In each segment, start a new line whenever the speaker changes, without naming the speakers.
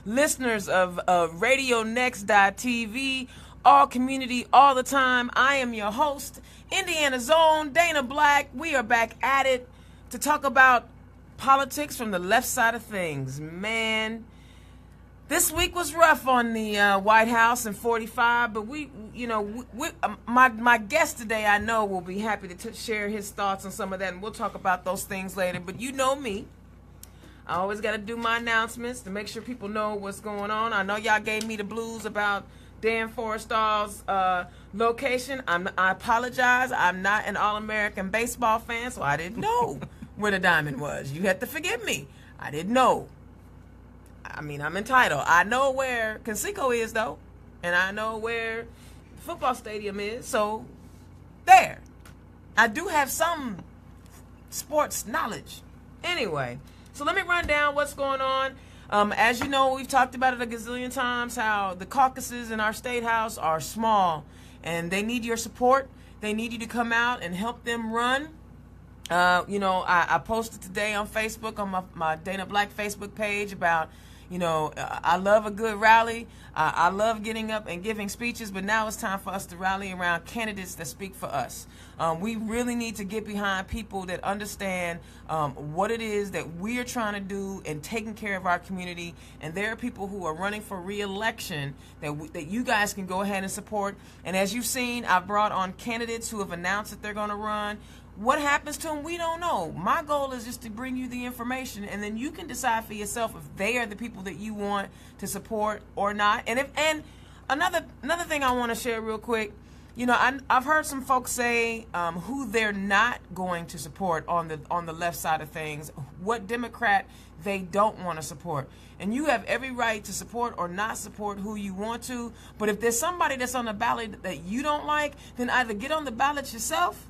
listeners of RadioNext.tv, all community, all the time. I am your host, Indiana Zone, Dana Black. We are back at it to talk about politics from the left side of things. Man, this week was rough on the White House and 45, but my guest today, I know, will be happy to share his thoughts on some of that, and we'll talk about those things later. But you know me. I always got to do my announcements to make sure people know what's going on. I know y'all gave me the blues about Dan Forrestal's location. I apologize. I'm not an All-American baseball fan, so I didn't know where the diamond was. You have to forgive me. I didn't know. I mean, I'm entitled. I know where Conseco is, though, and I know where the football stadium is, so there. I do have some sports knowledge. Anyway, so let me run down what's going on. As you know, we've talked about it a gazillion times, how the caucuses in our state house are small, and they need your support. They need you to come out and help them run. I posted today on Facebook, on my Dana Black Facebook page, about, I love a good rally. I love getting up and giving speeches, but now it's time for us to rally around candidates that speak for us. We really need to get behind people that understand what it is that we are trying to do in taking care of our community. And there are people who are running for re-election that you guys can go ahead and support. And as you've seen, I've brought on candidates who have announced that they're going to run. What happens to them, we don't know. My goal is just to bring you the information, and then you can decide for yourself if they are the people that you want to support or not. And another thing I want to share real quick, I've heard some folks say who they're not going to support on the left side of things, what Democrat they don't want to support. And you have every right to support or not support who you want to, but if there's somebody that's on the ballot that you don't like, then either get on the ballot yourself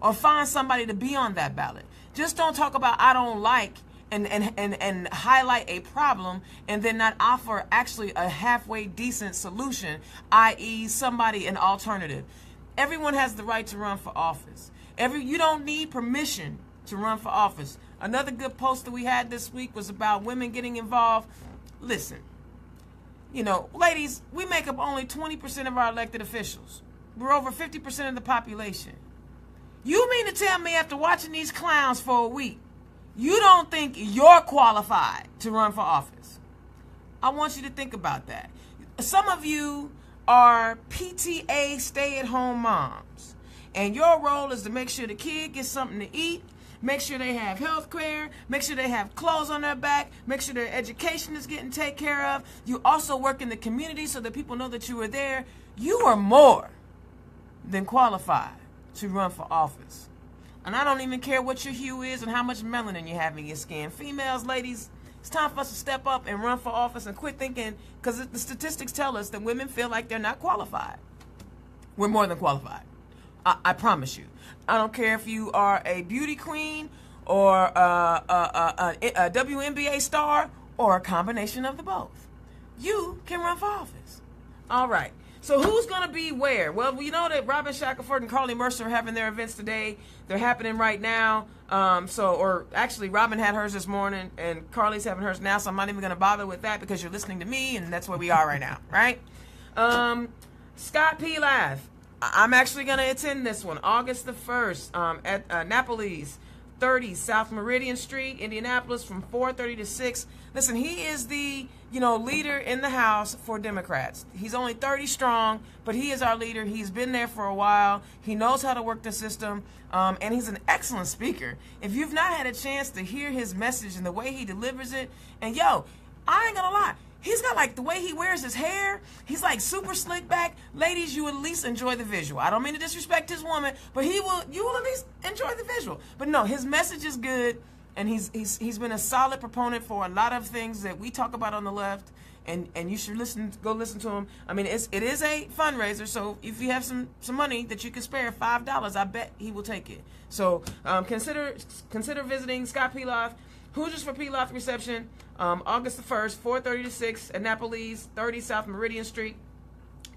or find somebody to be on that ballot. Just don't talk about I don't like and highlight a problem and then not offer actually a halfway decent solution, i.e. somebody an alternative. Everyone has the right to run for office. You don't need permission to run for office. Another good post that we had this week was about women getting involved. Listen, ladies, we make up only 20% of our elected officials. We're over 50% of the population. You mean to tell me after watching these clowns for a week, you don't think you're qualified to run for office? I want you to think about that. Some of you are PTA stay-at-home moms, and your role is to make sure the kid gets something to eat, make sure they have health care, make sure they have clothes on their back, make sure their education is getting taken care of. You also work in the community so that people know that you are there. You are more than qualified to run for office. And I don't even care what your hue is and how much melanin you have in your skin. Females, ladies, it's time for us to step up and run for office and quit thinking, because the statistics tell us that women feel like they're not qualified. We're more than qualified. I promise you. I don't care if you are a beauty queen or a WNBA star or a combination of the both. You can run for office. All right. So who's going to be where? Well, we know that Robin Shackelford and Carly Mercer are having their events today. They're happening right now. Actually, Robin had hers this morning, and Carly's having hers now, so I'm not even going to bother with that because you're listening to me, and that's where we are right now, right? Scott P. Live. I'm actually going to attend this one, August the 1st, at Annapolis, 30 South Meridian Street, Indianapolis, from 4:30 to 6. Listen, he is the leader in the House for Democrats. He's only 30 strong, but he is our leader. He's been there for a while. He knows how to work the system, and he's an excellent speaker. If you've not had a chance to hear his message and the way he delivers it, and I ain't gonna lie, he's got the way he wears his hair, he's super slick back. Ladies, you will at least enjoy the visual. I don't mean to disrespect his woman, but you will at least enjoy the visual. But no, his message is good. And he's been a solid proponent for a lot of things that we talk about on the left, and you should go listen to him. I mean, it is a fundraiser, so if you have some money that you can spare, $5, I bet he will take it. So consider visiting Scott Piloff, Hoosiers for Piloff reception, August the 1st, 4:30 to 6, Annapolis, 30 South Meridian Street.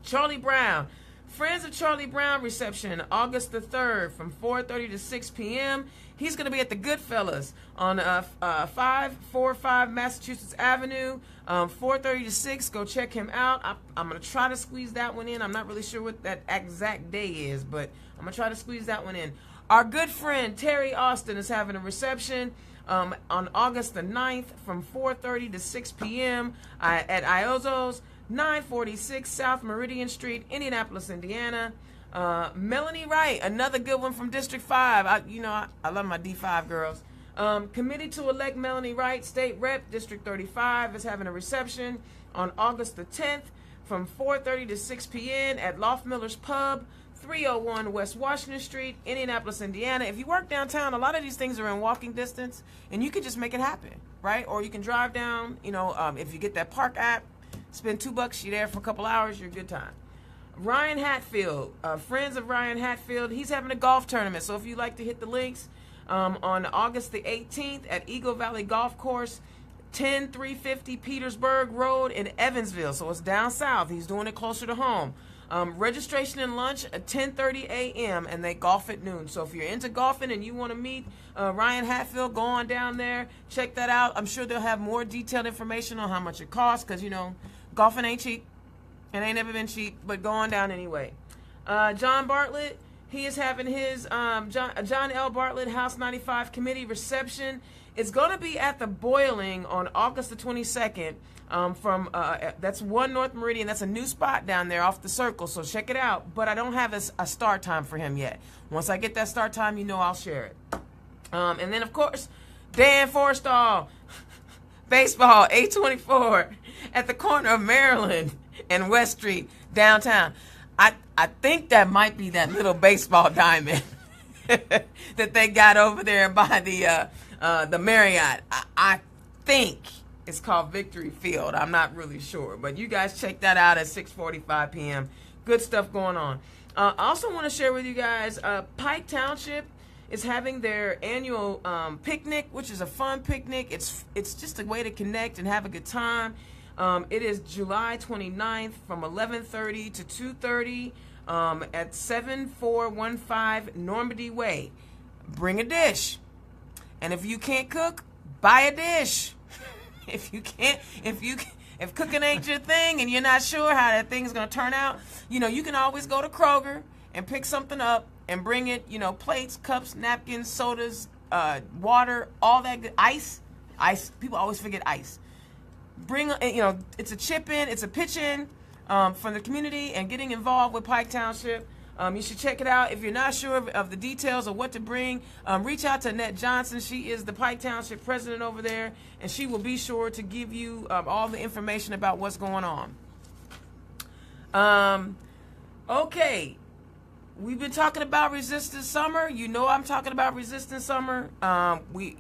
Charlie Brown Friends of Charlie Brown reception, August the 3rd from 4:30 to 6 p.m. He's going to be at the Goodfellas on 545 Massachusetts Avenue, 4:30 to 6. Go check him out. I'm going to try to squeeze that one in. I'm not really sure what that exact day is, but I'm going to try to squeeze that one in. Our good friend Terry Austin is having a reception on August the 9th from 4:30 to 6 p.m. At Iozzo's, 946 South Meridian Street, Indianapolis, Indiana. Melanie Wright, another good one from District 5. I love my D5 girls. Committee to elect Melanie Wright, State Rep, District 35, is having a reception on August the 10th from 4:30 to 6 p.m. at Loft Miller's Pub, 301 West Washington Street, Indianapolis, Indiana. If you work downtown, a lot of these things are in walking distance, and you can just make it happen, right? Or you can drive down, if you get that Park app, spend $2, you're there for a couple hours, you're a good time. Ryan Hatfield, friends of Ryan Hatfield, he's having a golf tournament. So if you'd like to hit the links, on August the 18th at Eagle Valley Golf Course, 10350 Petersburg Road in Evansville. So it's down south. He's doing it closer to home. Registration and lunch at 10:30 a.m. and they golf at noon. So if you're into golfing and you want to meet Ryan Hatfield, go on down there, check that out. I'm sure they'll have more detailed information on how much it costs because, golfing ain't cheap. It ain't never been cheap, but go on down anyway. John Bartlett, he is having his John L. Bartlett House 95 Committee reception. It's going to be at the Boiling on August the 22nd. That's 1 North Meridian. That's a new spot down there off the Circle, so check it out. But I don't have a start time for him yet. Once I get that start time, I'll share it. And then, of course, Dan Forstall, baseball, 824 at the corner of Maryland and West Street, downtown. I think that might be that little baseball diamond that they got over there by the Marriott. I think it's called Victory Field. I'm not really sure, but you guys check that out at 6:45 p.m. Good stuff going on. I also want to share with you guys, Pike Township is having their annual picnic, which is a fun picnic. It's just a way to connect and have a good time. It is July 29th from 11:30 to 2:30 at 7415 Normandy Way. Bring a dish. And if you can't cook, buy a dish. If cooking ain't your thing and you're not sure how that thing's going to turn out, you can always go to Kroger and pick something up and bring it, plates, cups, napkins, sodas, water, all that good. Ice. People always forget ice. Bring, it's a chip in, it's a pitch in from the community and getting involved with Pike Township. You should check it out. If you're not sure of the details of what to bring, reach out to Annette Johnson. She is the Pike Township president over there, and she will be sure to give you all the information about what's going on. Okay. We've been talking about Resistance Summer. I'm talking about Resistance Summer. We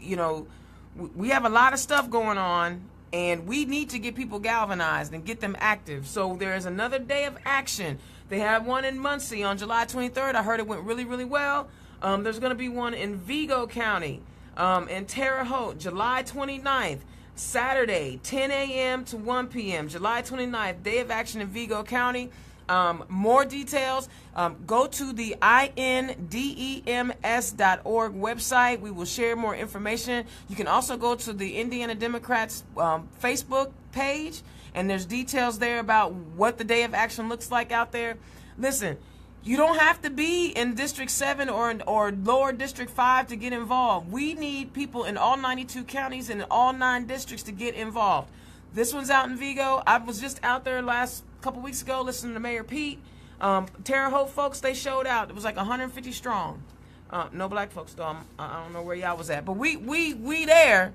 have a lot of stuff going on, and we need to get people galvanized and get them active. So there's another day of action. They have one in Muncie on July 23rd. I heard it went really, really well. There's going to be one in Vigo County, in Terre Haute, July 29th, Saturday, 10 a.m. to 1 p.m. July 29th, day of action in Vigo County. More details, go to the INDEMS.org website. We will share more information. You can also go to the Indiana Democrats Facebook page, and there's details there about what the day of action looks like out there. Listen, you don't have to be in District 7 or lower District 5 to get involved. We need people in all 92 counties and in all 9 districts to get involved. This one's out in Vigo. I was just out there last couple weeks ago listening to Mayor Pete. Terre Haute folks, they showed out. It was like 150 strong. No black folks though. I don't know where y'all was at, but we there.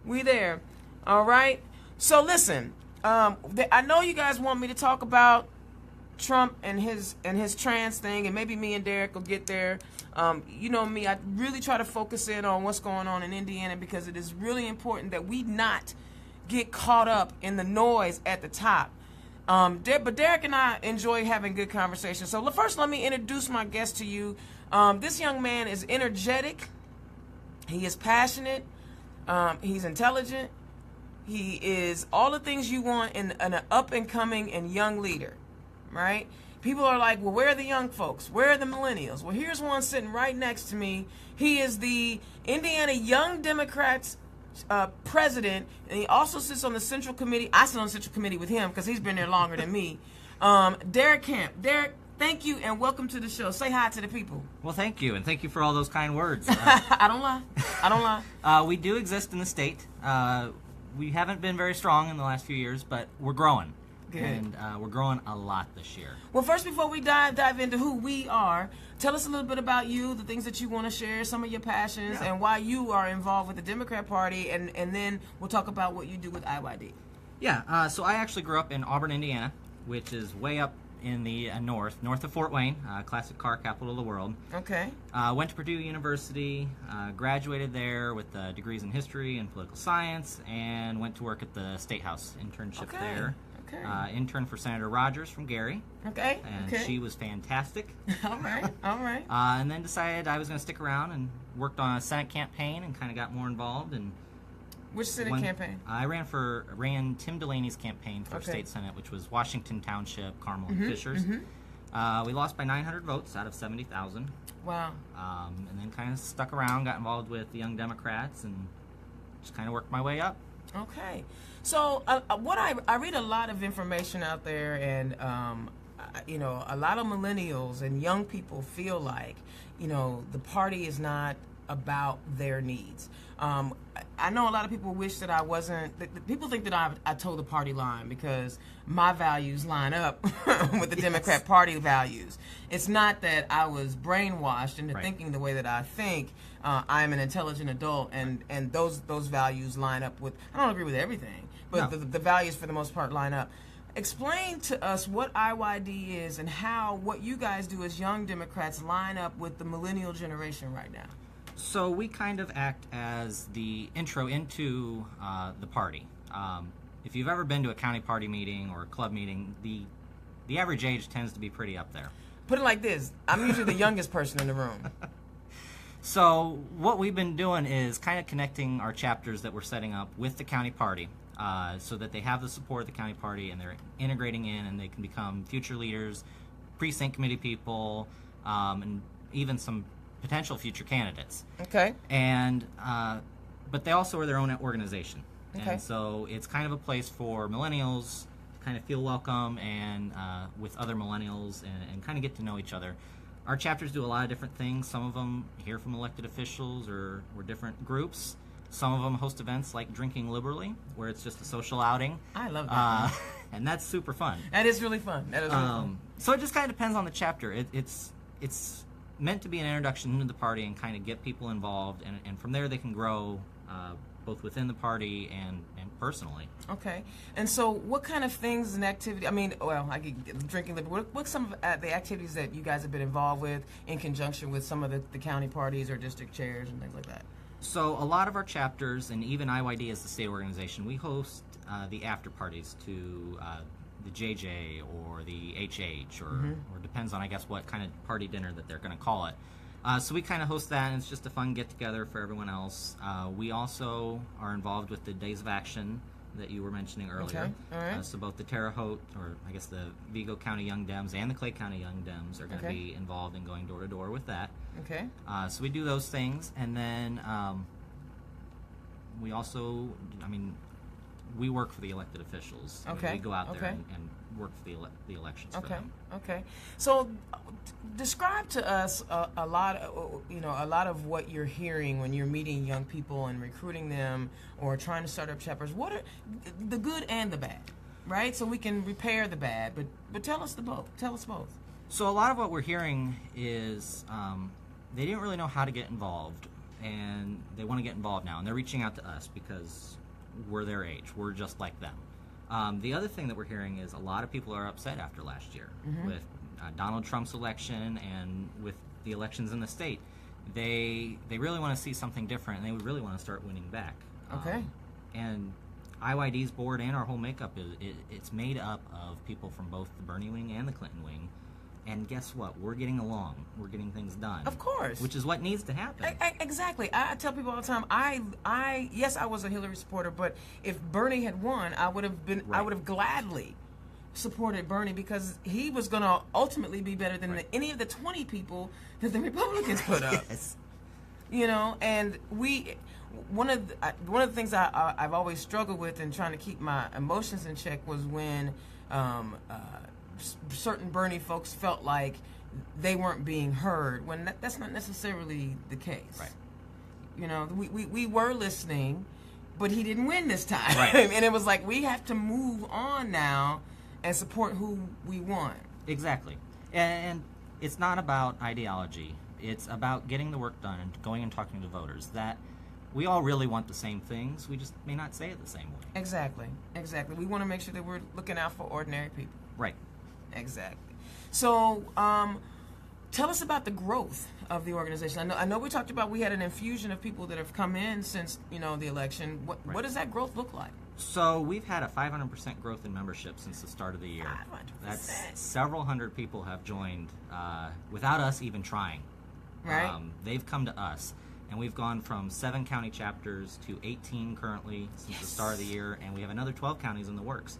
We there. All right. So listen, I know you guys want me to talk about Trump and his trans thing, and maybe me and Derek will get there. You know me, I really try to focus in on what's going on in Indiana because it is really important that we not get caught up in the noise at the top. But Derek and I enjoy having good conversations. So first, let me introduce my guest to you. This young man is energetic. He is passionate. He's intelligent. He is all the things you want in an up-and-coming and young leader, right? People are like, well, where are the young folks? Where are the millennials? Well, here's one sitting right next to me. He is the Indiana Young Democrats president, and he also sits on the Central Committee. I sit on the Central Committee with him because he's been there longer than me. Derek Camp. Derek, thank you and welcome to the show. Say hi to the people.
Well, thank you, and thank you for all those kind words.
I don't lie. I don't lie.
We do exist in the state. We haven't been very strong in the last few years, but we're growing.
Good.
And we're growing a lot this year.
Well, first, before we dive into who we are, tell us a little bit about you, the things that you want to share, some of your passions, and why you are involved with the Democrat Party, and then we'll talk about what you do with IYD.
Yeah, so I actually grew up in Auburn, Indiana, which is way up in the north of Fort Wayne, classic car capital of the world.
Okay.
Went to Purdue University, graduated there with degrees in history and political science, and went to work at the State House, internship there.
Okay.
Intern for Senator Rogers from Gary.
Okay.
And she was fantastic.
All right. All right.
And then decided I was going to stick around and worked on a Senate campaign and kind of got more involved. And
which Senate campaign?
I ran Tim Delaney's campaign for State Senate, which was Washington Township, Carmel, and Fishers. We lost by 900 votes out of 70,000.
Wow.
And then kind of stuck around, got involved with the Young Democrats, and just kind of worked my way up.
Okay. So what I read a lot of information out there, and a lot of millennials and young people feel like, the party is not about their needs. I know a lot of people wish that I wasn't. People think that I told the party line because my values line up with the Democrat Party values. It's not that I was brainwashed into thinking the way that I think. I'm an intelligent adult, and those values line up with. I don't agree with everything, but the values for the most part line up. Explain to us what IYD is and how what you guys do as young Democrats line up with the millennial generation right now.
So we kind of act as the intro into the party. If you've ever been to a county party meeting or a club meeting, the average age tends to be pretty up there.
Put it like this. I'm usually the youngest person in the room.
So what we've been doing is kind of connecting our chapters that we're setting up with the county party so that they have the support of the county party and they're integrating in and they can become future leaders, precinct committee people, and even some potential future candidates.
Okay.
And but they also are their own organization.
Okay.
And so it's kind of a place for millennials to kind of feel welcome and with other millennials and kind of get to know each other. Our chapters do a lot of different things. Some of them hear from elected officials or different groups. Some of them host events like Drinking Liberally, where it's just a social outing.
I love that.
And that's super fun.
That is really fun. That is really fun.
So it just kind of depends on the chapter. It's meant to be an introduction into the party and kind of get people involved, and from there they can grow both within the party and personally. Okay.
And so what kind of things and activity, I get Drinking Liberty, what's some of the activities that you guys have been involved with in conjunction with some of the county parties or district chairs and things like that?
So a lot of our chapters, and even IYD as the state organization, we host the after parties to the JJ or the HH, or depends on, I guess, what kind of party dinner that they're going to call it. So we kind of host that, and it's just a fun get-together for everyone else. We also are involved with the Days of Action that you were mentioning earlier.
Okay. All right.
So both the Terre Haute, or I guess the Vigo County Young Dems and the Clay County Young Dems are going to be involved in going door-to-door with that.
Okay.
So we do those things, and then we also, we work for the elected officials. We go out there and work for the elections for them.
Okay. So, describe to us a lot of what you're hearing when you're meeting young people and recruiting them or trying to start up chapters. What are the good and the bad, right? So we can repair the bad, but tell us both. Tell us both.
So a lot of what we're hearing is they didn't really know how to get involved, and they want to get involved now, and they're reaching out to us because we're their age. We're just like them. The other thing that we're hearing is a lot of people are upset after last year with Donald Trump's election and with the elections in the state. They really want to see something different, and they would really want to start winning back.
Okay.
And IYD's board and our whole makeup it's made up of people from both the Bernie wing and the Clinton wing. And guess what? We're getting along. We're getting things done.
Of course.
Which is what needs to happen.
Exactly. I tell people all the time, yes, I was a Hillary supporter, but if Bernie had won, I would have gladly supported Bernie because he was going to ultimately be better than any of the 20 people that the Republicans put up.
Yes.
You know, and one of the things I've always struggled with in trying to keep my emotions in check was when certain Bernie folks felt like they weren't being heard, when that's not necessarily the case.
Right.
You know, we were listening, but he didn't win this time.
Right.
And it was like, we have to move on now and support who we want.
Exactly. And it's not about ideology. It's about getting the work done and going and talking to voters. That we all really want the same things. We just may not say it the same way.
Exactly. We want to make sure that we're looking out for ordinary people.
Right.
Exactly. So, tell us about the growth of the organization. I know we talked about we had an infusion of people that have come in since, the election. What does that growth look like?
So we've had a 500% growth in membership since the start of the year.
500%.
That's several hundred people have joined without us even trying.
Right.
They've come to us, and we've gone from 7 county chapters to 18 currently since the start of the year, and we have another 12 counties in the works.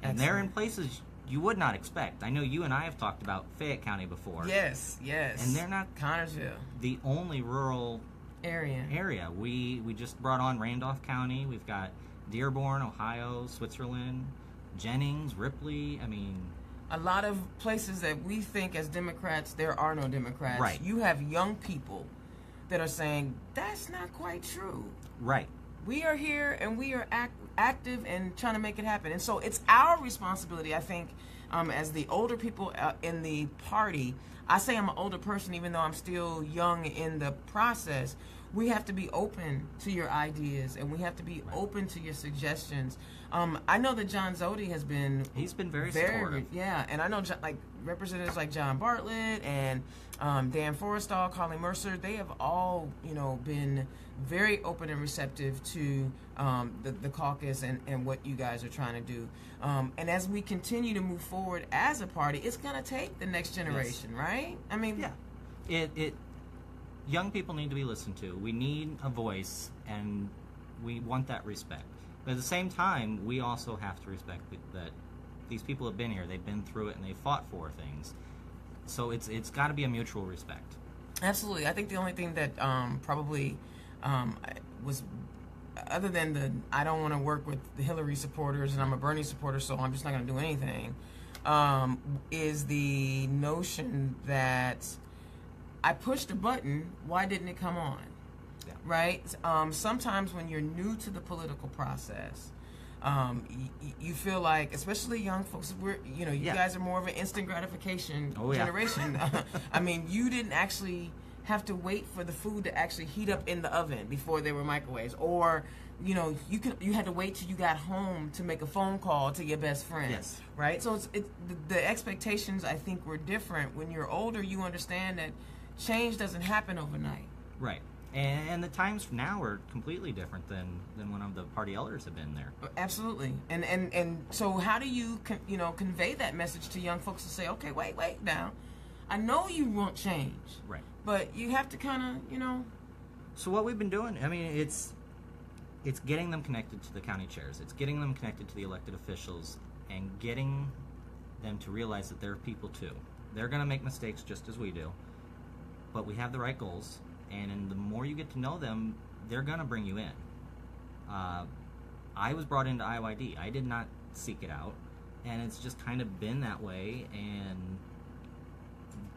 And they're in places you would not expect. I know you and I have talked about Fayette County before.
Yes.
And they're not
Connersville
the only rural
area.
We just brought on Randolph County. We've got Dearborn, Ohio, Switzerland, Jennings, Ripley. I mean,
a lot of places that we think as Democrats, there are no Democrats.
Right.
You have young people that are saying, that's not quite true.
right.
We are here and we are active and trying to make it happen. And so it's our responsibility, I think, as the older people in the party. I say I'm an older person even though I'm still young in the process. We have to be open to your ideas and we have to be open to your suggestions. I know that John Zodi has been...
He's been very supportive.
Yeah, and I know representatives like John Bartlett and Dan Forrestal, Colleen Mercer, they have all, been very open and receptive to the caucus and what you guys are trying to do. And as we continue to move forward as a party, it's going to take the next generation, right? I mean...
Yeah. Young people need to be listened to. We need a voice, and we want that respect. But at the same time, we also have to respect that these people have been here, they've been through it, and they've fought for things. So it's got to be a mutual respect.
Absolutely. I think the only thing that probably was, other than I don't want to work with the Hillary supporters and I'm a Bernie supporter, so I'm just not going to do anything, is the notion that I pushed a button, why didn't it come on?
Yeah.
Right? Sometimes when you're new to the political process, you feel like, especially young folks, you guys are more of an instant gratification generation. I mean, you didn't actually have to wait for the food to actually heat up in the oven before there were microwaves, or you had to wait till you got home to make a phone call to your best friend.
Yes.
Right? So the expectations, I think, were different. When you're older, you understand that change doesn't happen overnight.
Right. And the times now are completely different than one of the party elders have been there.
Absolutely. And so how do you convey that message to young folks to say, okay, wait now. I know you want change.
Right.
But you have to kind of,
So what we've been doing, I mean, it's getting them connected to the county chairs. It's getting them connected to the elected officials and getting them to realize that they're people too. They're going to make mistakes just as we do. But we have the right goals, and the more you get to know them, they're going to bring you in. I was brought into IOID. I did not seek it out, and it's just kind of been that way, and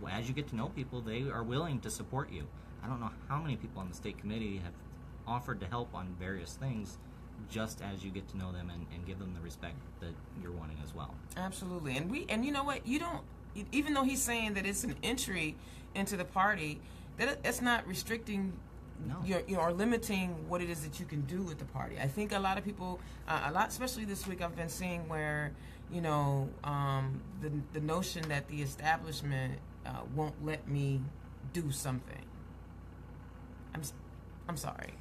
as you get to know people, they are willing to support you. I don't know how many people on the state committee have offered to help on various things just as you get to know them and give them the respect that you're wanting as well.
Absolutely. And you know what? You don't, even though he's saying that it's an entry into the party, that's not restricting or limiting what it is that you can do with the party. I think a lot of people, especially this week, I've been seeing where, the notion that the establishment won't let me do something. I'm sorry.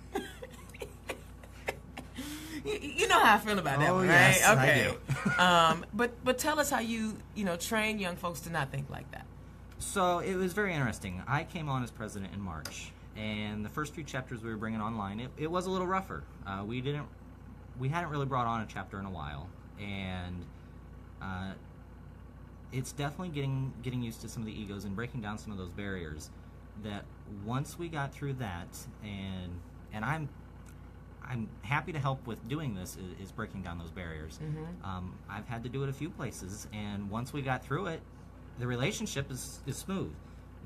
You know how I feel about that one, right?
Yes,
okay.
I do.
But tell us how you train young folks to not think like that.
So it was very interesting. I came on as president in March, and the first few chapters we were bringing online, it was a little rougher. We hadn't really brought on a chapter in a while, and it's definitely getting used to some of the egos and breaking down some of those barriers. That once we got through that, and I'm happy to help with doing this is breaking down those barriers. I've had to do it a few places, and once we got through it, the relationship is smooth.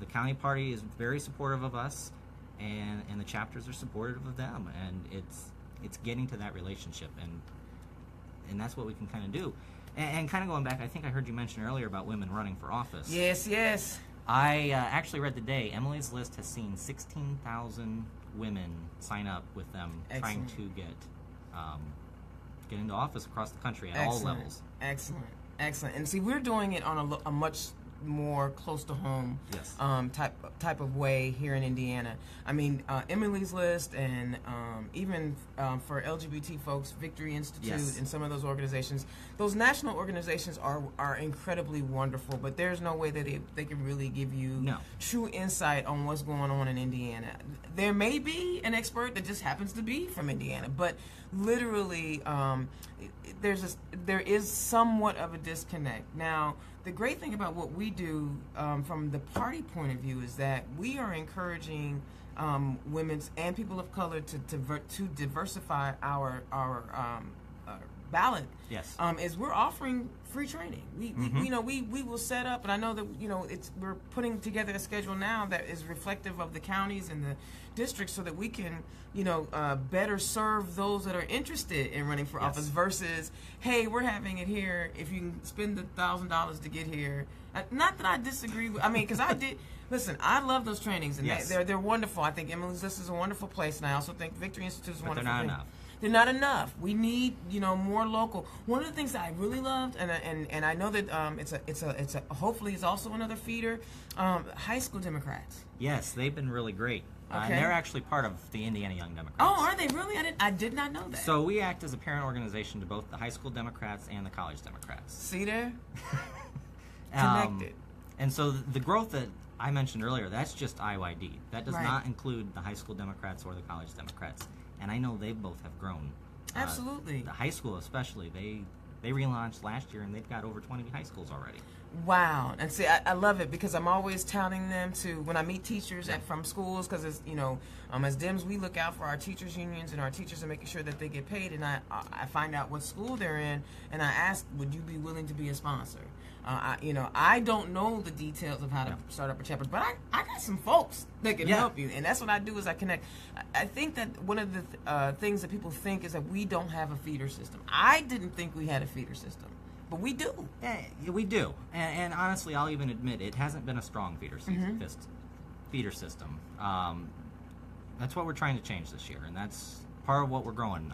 The county party is very supportive of us, and the chapters are supportive of them, and it's getting to that relationship, and that's what we can kind of do. And kind of going back, I think I heard you mention earlier about women running for office.
Yes.
I actually read today, Emily's List has seen 16,000 women sign up with them.
Excellent.
Trying to get into office across the country at all levels.
Excellent. And see, we're doing it on a much more close to home
Yes.
type of way here in Indiana. I mean, Emily's List and even for LGBT folks, Victory Institute
Yes.
and some of those organizations. Those national organizations are incredibly wonderful, but there's no way that they can really give you true insight on what's going on in Indiana. There may be an expert that just happens to be from Indiana, but literally there is somewhat of a disconnect. Now, the great thing about what we do from the party point of view is that we are encouraging women's and people of color to diversify our ballot.
Yes.
Is we're offering free training. We will set up, and I know that we're putting together a schedule now that is reflective of the counties and the districts, so that we can better serve those that are interested in running for office versus, hey, we're having it here. If you can spend the $1,000 to get here, not that I disagree with. I mean, because I did. Listen, I love those trainings, and they're wonderful. I think Emily's List is a wonderful place, and I also think Victory Institute is a wonderful.
They're not enough.
They're not enough. We need, more local. One of the things that I really loved, and I know that it's a hopefully it's also another feeder. High school Democrats.
Yes, they've been really great.
Okay.
And they're actually part of the Indiana Young Democrats.
Oh, are they really? I did not know that.
So we act as a parent organization to both the high school Democrats and the college Democrats.
See there? Connected.
And so the growth that I mentioned earlier, that's just IYD. That does
Right.
not include the high school Democrats or the college Democrats. And I know they both have grown.
Absolutely.
The high school especially, they relaunched last year, and they've got over 20 high schools already.
Wow. And see, I love it because I'm always touting them to, when I meet teachers from schools, because as Dems, we look out for our teachers unions and our teachers and making sure that they get paid, and I find out what school they're in, and I ask, would you be willing to be a sponsor? I don't know the details of how to start up a chapter, but I got some folks that can help you, and that's what I do is I connect. I think that one of the things that people think is that we don't have a feeder system. I didn't think we had a feeder system, but we do.
Yeah, we do. And honestly, I'll even admit it hasn't been a strong feeder system. That's what we're trying to change this year, and that's part of what we're growing.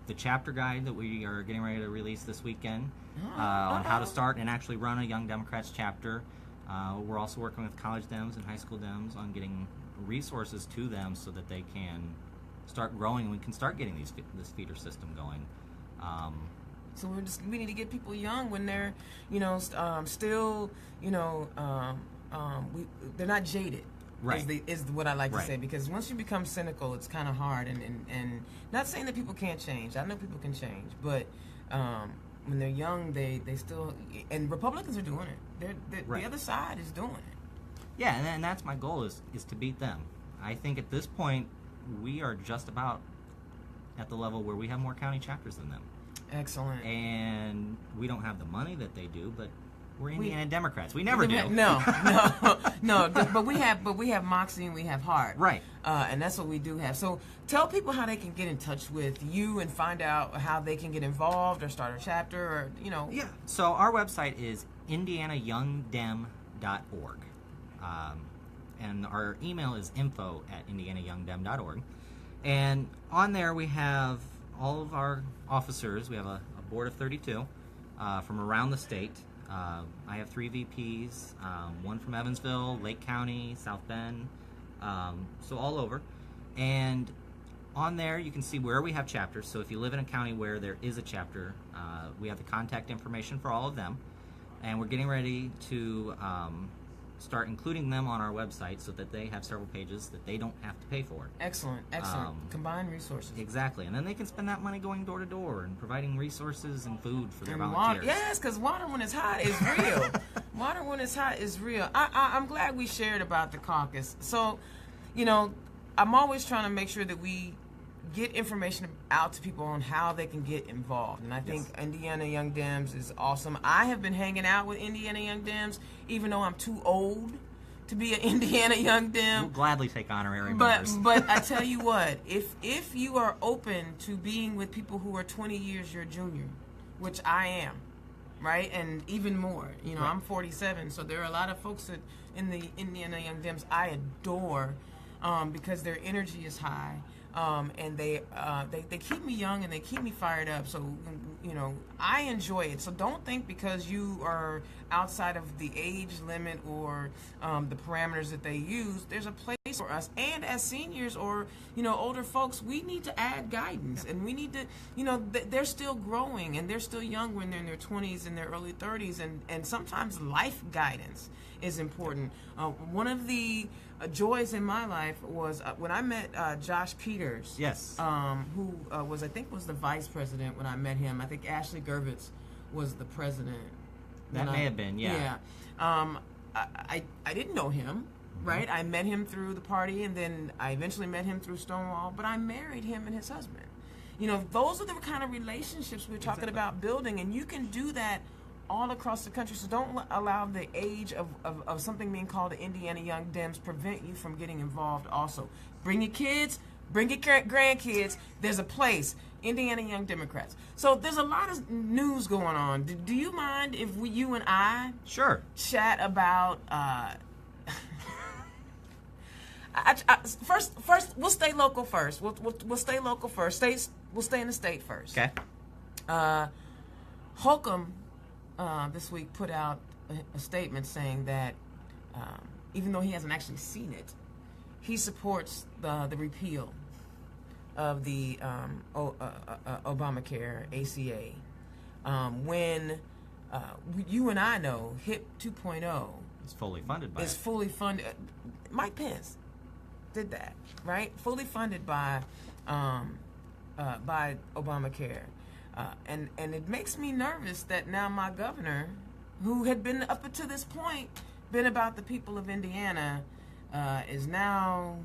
The chapter guide that we are getting ready to release this weekend on how to start and actually run a Young Democrats chapter. We're also working with college Dems and high school Dems on getting resources to them so that they can start growing and we can start getting this feeder system going.
So we need to get people young when they're, still, they're not jaded.
Right.
Is what I like to say, because once you become cynical, it's kind of hard. And not saying that people can't change. I know people can change, but when they're young, they still, and Republicans are doing it. The other side is doing it.
Yeah, and that's my goal is to beat them. I think at this point we are just about at the level where we have more county chapters than them.
Excellent.
And we don't have the money that they do, but we're Indiana Democrats. We never do.
No. But we have moxie and we have heart.
Right.
And that's what we do have. So tell people how they can get in touch with you and find out how they can get involved or start a chapter or
Yeah. So our website is indianayoungdem.org. And our email is info@indianayoungdem.org. And on there we have all of our officers. We have a board of 32 from around the state. I have 3 VPs, one from Evansville, Lake County, South Bend, so all over. And on there you can see where we have chapters. So if you live in a county where there is a chapter, we have the contact information for all of them. And we're getting ready to start including them on our website so that they have several pages that they don't have to pay for.
Excellent. Combined resources.
Exactly. And then they can spend that money going door to door and providing resources and food for their
and
volunteers.
Yes, because water when it's hot is real. Water when it's hot is real. I'm glad we shared about the caucus. So, I'm always trying to make sure that we get information out to people on how they can get involved. And I think Indiana Young Dems is awesome. I have been hanging out with Indiana Young Dems, even though I'm too old to be an Indiana Young Dem.
We'll gladly take honorary members.
But I tell you what, if you are open to being with people who are 20 years your junior, which I am, right, and even more, right. I'm 47, so there are a lot of folks that in the Indiana Young Dems I adore because their energy is high. And they keep me young and they keep me fired up. So, I enjoy it. So don't think because you are outside of the age limit or the parameters that they use, there's a place for us. And as seniors or, older folks, we need to add guidance. And we need to, they're still growing and they're still young when they're in their 20s and their early 30s. And sometimes life guidance is important. One of the joys in my life was when I met Josh Peters.
Yes.
Who was the vice president when I met him. I think Ashley Gervitz was the president.
That may have been, yeah.
Yeah. I didn't know him, right? I met him through the party, and then I eventually met him through Stonewall, but I married him and his husband. Those are the kind of relationships we're talking about building, and you can do that all across the country. So don't allow the age of something being called the Indiana Young Dems prevent you from getting involved also. Bring your kids, bring your grandkids. There's a place, Indiana Young Democrats. So there's a lot of news going on. Do you mind if you and I
sure
chat about first we'll stay local first. We'll stay local first. We'll stay in the state first.
Okay.
Holcomb this week put out a statement saying that even though he hasn't actually seen it, he supports the repeal of the Obamacare ACA. When you and I know HIP 2.0
is fully funded by
fully funded. Mike Pence did that, right? Fully funded by Obamacare. And it makes me nervous that now my governor, who had been up to this point, been about the people of Indiana, is now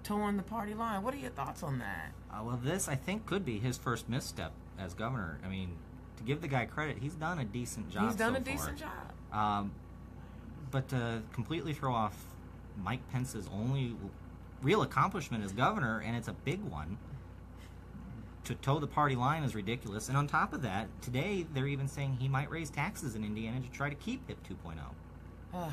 towing the party line. What are your thoughts on that?
Well, this, I think, could be his first misstep as governor. I mean, to give the guy credit, he's done a decent job
He's done
so
a decent
far.
job.
But to completely throw off Mike Pence's only real accomplishment as governor, and it's a big one, to toe the party line is ridiculous. And on top of that, today they're even saying he might raise taxes in Indiana to try to keep HIP 2.0,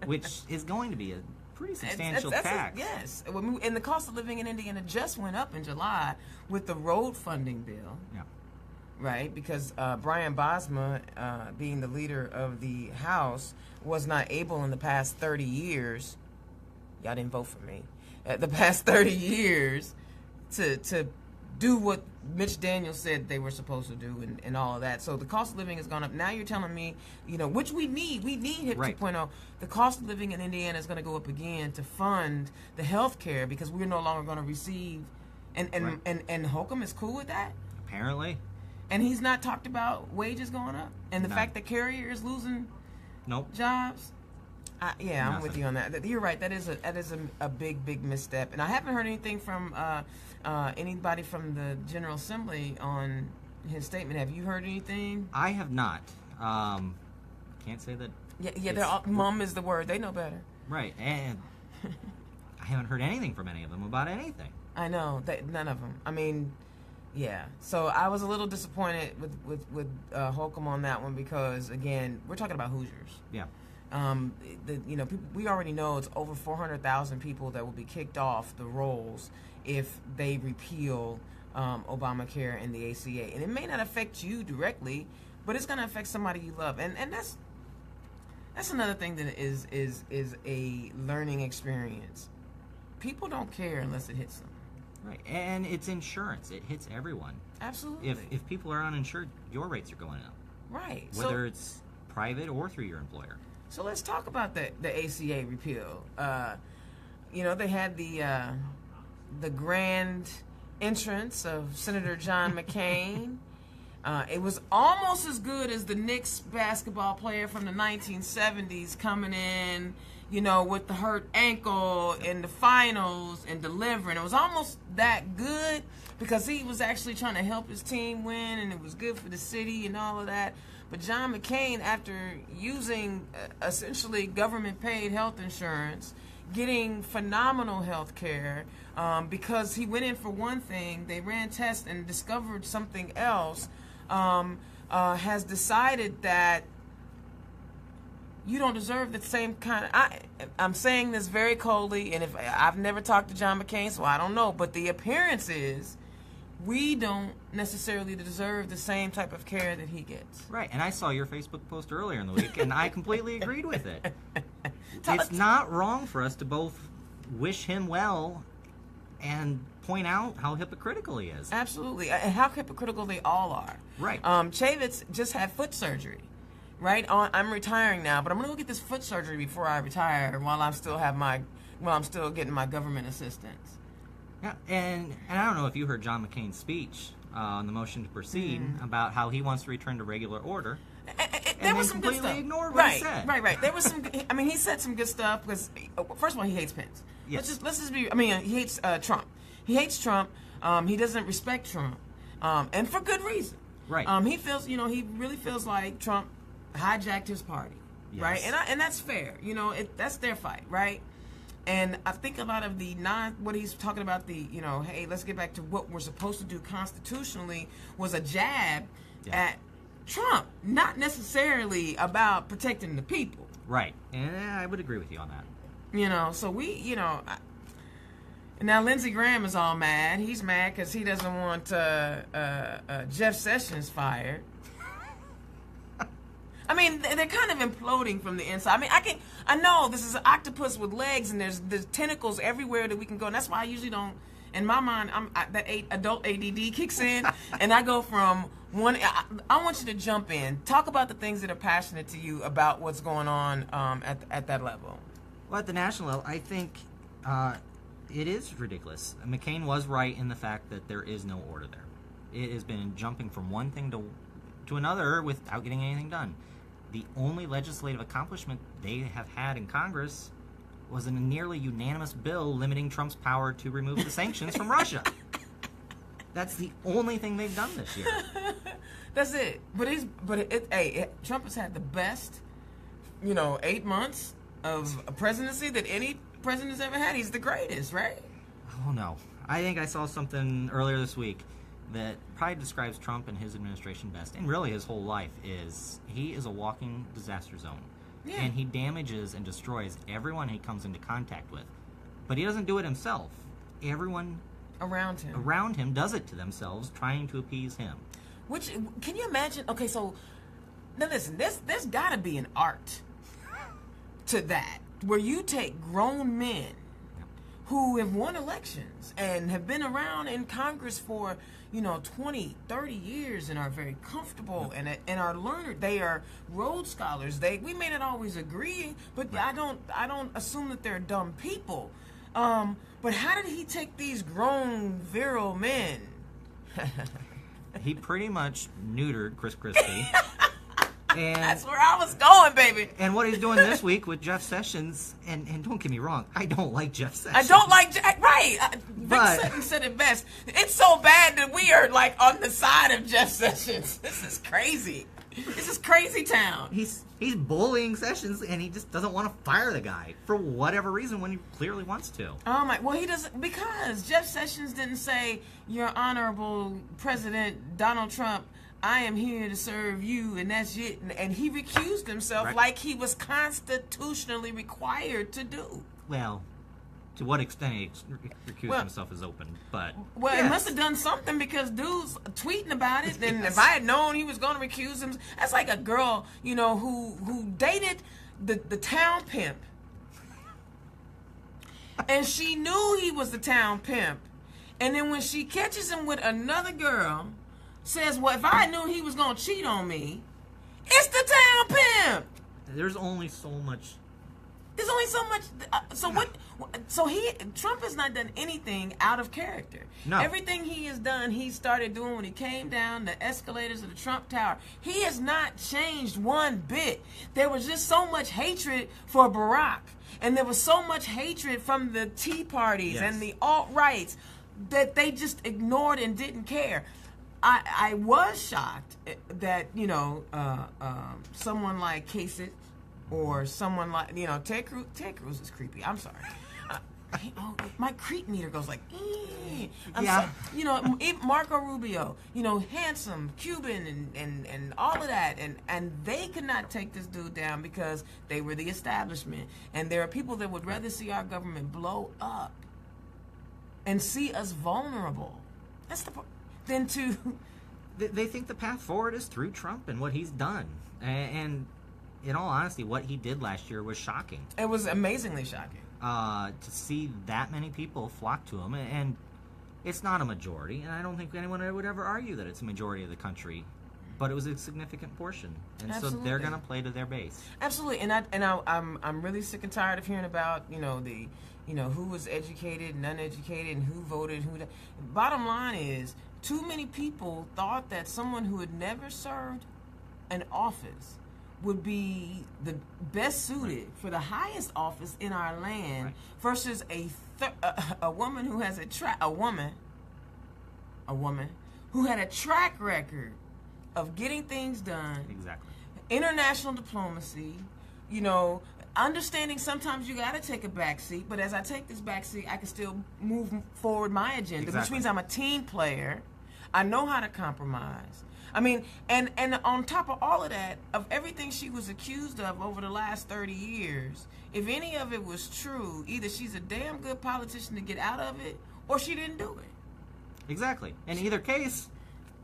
which is going to be a pretty substantial tax.
Yes. And the cost of living in Indiana just went up in July with the road funding bill.
Yeah.
Right? Because Brian Bosma, being the leader of the House, was not able in the past 30 years, y'all didn't vote for me, the past 30 years to do what Mitch Daniels said they were supposed to do and all of that. So the cost of living has gone up. Now you're telling me, which we need HIP
right.
2.0. The cost of living in Indiana is going to go up again to fund the health care because we're no longer going to receive. And Holcomb is cool with that?
Apparently.
And he's not talked about wages going up? And the fact that Carrier is losing jobs? I'm with you on that. You're right. That is a big misstep. And I haven't heard anything from anybody from the General Assembly on his statement. Have you heard anything?
I have not. Can't say that.
Yeah. They're all, mum is the word. They know better.
Right. And I haven't heard anything from any of them about anything.
I know. None of them. I mean, yeah. So I was a little disappointed with Holcomb on that one because, again, we're talking about Hoosiers.
Yeah.
People, we already know it's over 400,000 people that will be kicked off the rolls if they repeal Obamacare and the ACA. And it may not affect you directly, but it's going to affect somebody you love. And that's another thing that is a learning experience. People don't care unless it hits them.
Right. And it's insurance. It hits everyone.
Absolutely.
If people are uninsured, your rates are going up.
Right.
Whether it's private or through your employer.
So let's talk about the ACA repeal. They had the grand entrance of Senator John McCain It was almost as good as the Knicks basketball player from the 1970s coming in, with the hurt ankle in the finals and delivering. It was almost that good because he was actually trying to help his team win, and it was good for the city and all of that. But John McCain, after using essentially government-paid health insurance, getting phenomenal health care, because he went in for one thing, they ran tests and discovered something else, has decided that you don't deserve the same kind of... I'm saying this very coldly, and if I've never talked to John McCain, so I don't know, but the appearance is we don't necessarily deserve the same type of care that he gets.
Right, and I saw your Facebook post earlier in the week, and I completely agreed with it. It's not wrong for us to both wish him well and point out how hypocritical he is.
Absolutely, and how hypocritical they all are.
Right.
Chavez just had foot surgery. Right. I'm retiring now, but I'm gonna go get this foot surgery before I retire, while I'm still getting my government assistance.
Yeah, and I don't know if you heard John McCain's speech on the motion to proceed about how he wants to return to regular order.
There was some good stuff.
Ignored what he said.
Right. There was some. He said some good stuff because, first of all, he hates Pence.
Yes.
Let's just be. He hates Trump. He hates Trump. He doesn't respect Trump, and for good reason.
Right.
He feels. He really feels like Trump hijacked his party.
Yes.
Right. And that's fair. That's their fight. Right. And I think a lot of what he's talking about, hey, let's get back to what we're supposed to do constitutionally, was a jab at Trump, not necessarily about protecting the people.
Right. And I would agree with you on that.
So now Lindsey Graham is all mad. He's mad because he doesn't want Jeff Sessions fired. They're kind of imploding from the inside. I know this is an octopus with legs, and there's tentacles everywhere that we can go. And that's why I usually don't. In my mind, adult ADD kicks in, and I go from one. I want you to jump in, talk about the things that are passionate to you about what's going on at that level.
Well, at the national level, I think it is ridiculous. McCain was right in the fact that there is no order there. It has been jumping from one thing to another without getting anything done. The only legislative accomplishment they have had in Congress was a nearly unanimous bill limiting Trump's power to remove the sanctions from Russia. That's the only thing they've done this year.
That's it. Trump has had the best, 8 months of a presidency that any president's ever had. He's the greatest, right?
Oh, no. I think I saw something earlier this week that probably describes Trump and his administration best, and really his whole life, is he is a walking disaster zone. Yeah. And he damages and destroys everyone he comes into contact with. But he doesn't do it himself. Everyone
around him
does it to themselves, trying to appease him.
Which, can you imagine? Okay, so, now listen, there's got to be an art to that, where you take grown men who have won elections and have been around in Congress for 20, 30 years and are very comfortable and are learned. They are Rhodes Scholars. We may not always agree, but I don't assume that they're dumb people. But how did he take these grown, virile men?
He pretty much neutered Chris Christie. And
that's where I was going, baby.
And what he's doing this week with Jeff Sessions, and don't get me wrong, I don't like Jeff Sessions.
I don't like Vic Sutton said it best. It's so bad that we are on the side of Jeff Sessions. This is crazy. This is crazy town.
He's bullying Sessions, and he just doesn't want to fire the guy for whatever reason when he clearly wants to.
Oh my! Well, he doesn't, because Jeff Sessions didn't say, "Your Honorable President Donald Trump, I am here to serve you," and that's it. And he recused himself like he was constitutionally required to do.
Well, to what extent he recused himself is open, but...
Well, yes. It must have done something, because dude's tweeting about it, and if I had known he was going to recuse him... That's like a girl, who dated the town pimp. And she knew he was the town pimp. And then when she catches him with another girl... says, well, if I knew he was going to cheat on me, it's the town pimp.
There's only so much
There's only so much. So what? So Trump has not done anything out of character.
No.
Everything he has done, he started doing when he came down the escalators of the Trump Tower. He has not changed one bit. There was just so much hatred for Barack, and there was so much hatred from the Tea Parties
Yes.
and the alt-rights that they just ignored and didn't care. I was shocked that, someone like Kasich or someone like, Ted Cruz is creepy. I'm sorry. My creep meter goes like,
Yeah.
Marco Rubio, handsome, Cuban, and all of that. And they could not take this dude down because they were the establishment. And there are people that would rather see our government blow up and see us vulnerable. That's the point. Than to...
They think the path forward is through Trump and what he's done. And in all honesty, what he did last year was shocking.
It was amazingly shocking.
To see that many people flock to him. And it's not a majority, and I don't think anyone would ever argue that it's a majority of the country. But it was a significant portion. And
Absolutely.
so they're going to play to their base.
Absolutely. I'm really sick and tired of hearing about, who was educated and uneducated and who voted, Bottom line is, too many people thought that someone who had never served an office would be the best suited for the highest office in our land,
right,
versus a woman who has a woman who had a track record of getting things done.
Exactly.
International diplomacy, understanding sometimes you got to take a back seat, but as I take this back seat, I can still move forward my agenda,
Exactly.
which means I'm a team player. I know how to compromise. I mean, and on top of all of that, of everything she was accused of over the last 30 years, if any of it was true, either she's a damn good politician to get out of it, or she didn't do it.
Exactly. In either case,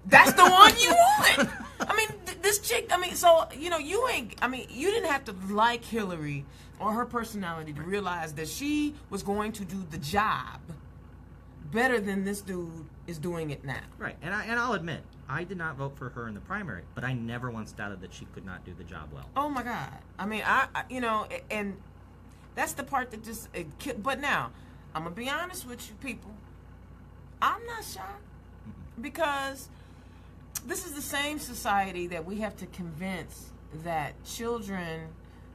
that's the one you want. I mean, this chick, you didn't have to like Hillary or her personality to realize that she was going to do the job better than this dude is doing it now.
right. And I'll admit, I did not vote for her in the primary, but I never once doubted that she could not do the job well.
Oh my God. I mean, and that's the part that just, but now, I'm going to be honest with you people. I'm not shocked, because this is the same society that we have to convince that children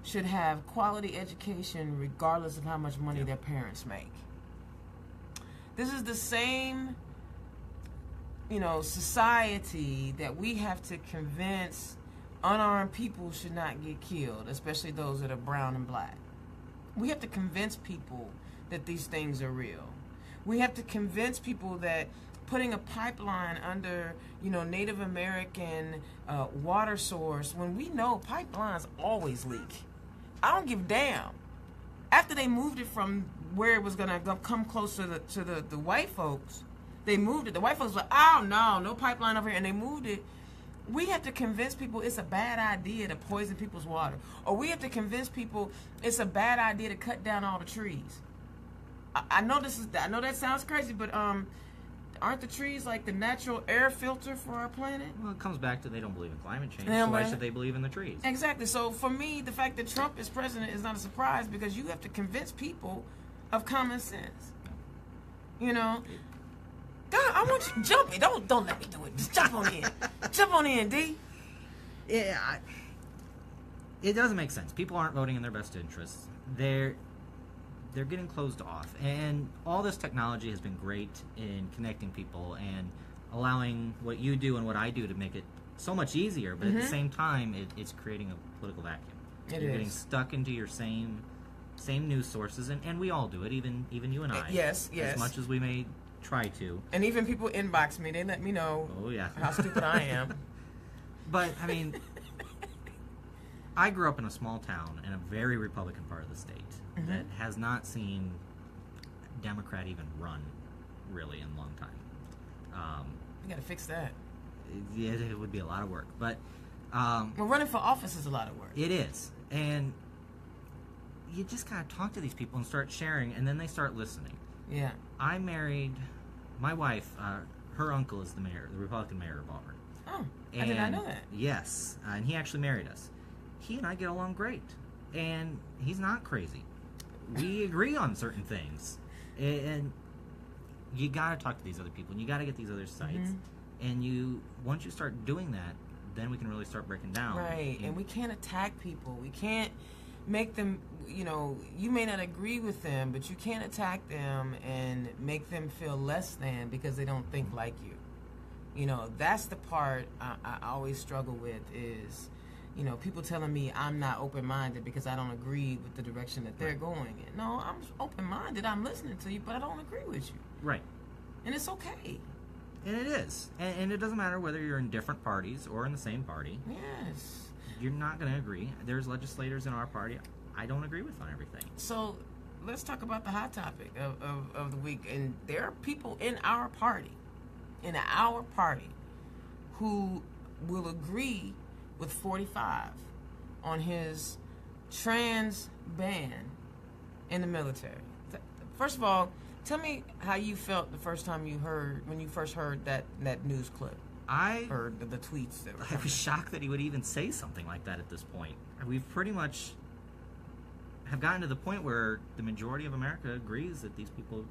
should have quality education regardless of how much money their parents make. This is the same, society that we have to convince unarmed people should not get killed, especially those that are brown and black. We have to convince people that these things are real. We have to convince people that putting a pipeline under, Native American water source, when we know pipelines always leak. I don't give a damn. After they moved it from where it was going to come closer to the white folks, they moved it. The white folks were like, oh, no pipeline over here. And they moved it. We have to convince people it's a bad idea to poison people's water. Or we have to convince people it's a bad idea to cut down all the trees. I know that sounds crazy, but aren't the trees like the natural air filter for our planet?
Well, it comes back to they don't believe in climate change,
Yeah,
so why
but-
should they believe in the trees?
Exactly. So for me, the fact that Trump is president is not a surprise, because you have to convince people of common sense. God, I want you to jump in. Don't let me do it. Just jump on in. Jump on in, D.
Yeah, it doesn't make sense. People aren't voting in their best interests. They're getting closed off, and all this technology has been great in connecting people and allowing what you do and what I do to make it so much easier. But at the same time, it's creating a political vacuum. You're getting stuck into your same news sources, and we all do it. Even you and I.
Yes.
As much as we may try to.
And even people inbox me. They let me know
Oh yeah.
how stupid I am.
But I mean, I grew up in a small town in a very Republican part of the state that has not seen Democrat even run really in a long time.
You gotta fix that.
It would be a lot of work, but
Well, running for office is a lot of work.
it is. And you just kind of talk to these people and start sharing, and then they start listening.
Yeah.
I married my wife. Her uncle is the Republican mayor of Auburn.
Oh, I did not know that.
Yes, and he actually married us. He and I get along great. and he's not crazy. We agree on certain things, and you got to talk to these other people, and you got to get these other sites, and once you start doing that, then we can really start breaking down.
Right, and we can't attack people. We can't make them, you may not agree with them, but you can't attack them and make them feel less than because they don't think like you. That's the part I always struggle with is, people telling me I'm not open-minded because I don't agree with the direction that they're going in. No, I'm open-minded. I'm listening to you, but I don't agree with you.
Right.
And it's okay.
And it is. And it doesn't matter whether you're in different parties or in the same party.
Yes.
You're not going to agree. There's legislators in our party I don't agree with on everything.
So let's talk about the hot topic of the week. And there are people in our party, who will agree with 45 on his trans ban in the military. First of all, tell me how you felt the first time when you first heard that news clip. Or the tweets that were
I was shocked that he would even say something like that at this point. We've pretty much have gotten to the point where the majority of America agrees that these people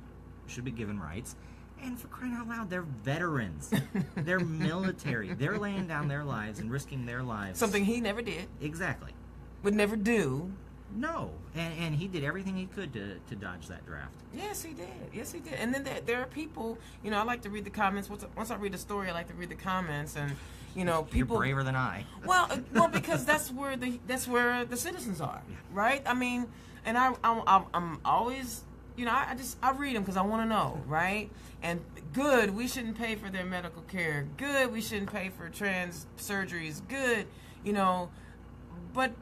should be given rights. And for crying out loud, they're veterans. They're military. They're laying down their lives and risking their lives.
Something he never did.
Exactly.
Would never do.
No. And he did everything he could to dodge that draft.
Yes, he did. And then there are people, I like to read the comments. Once I read the story, I like to read the comments. And, people...
You're braver than I.
Well, because that's where the citizens are, right? I mean, and I'm always... I read them because I want to know, right? And good, we shouldn't pay for their medical care. Good, we shouldn't pay for trans surgeries. Good, but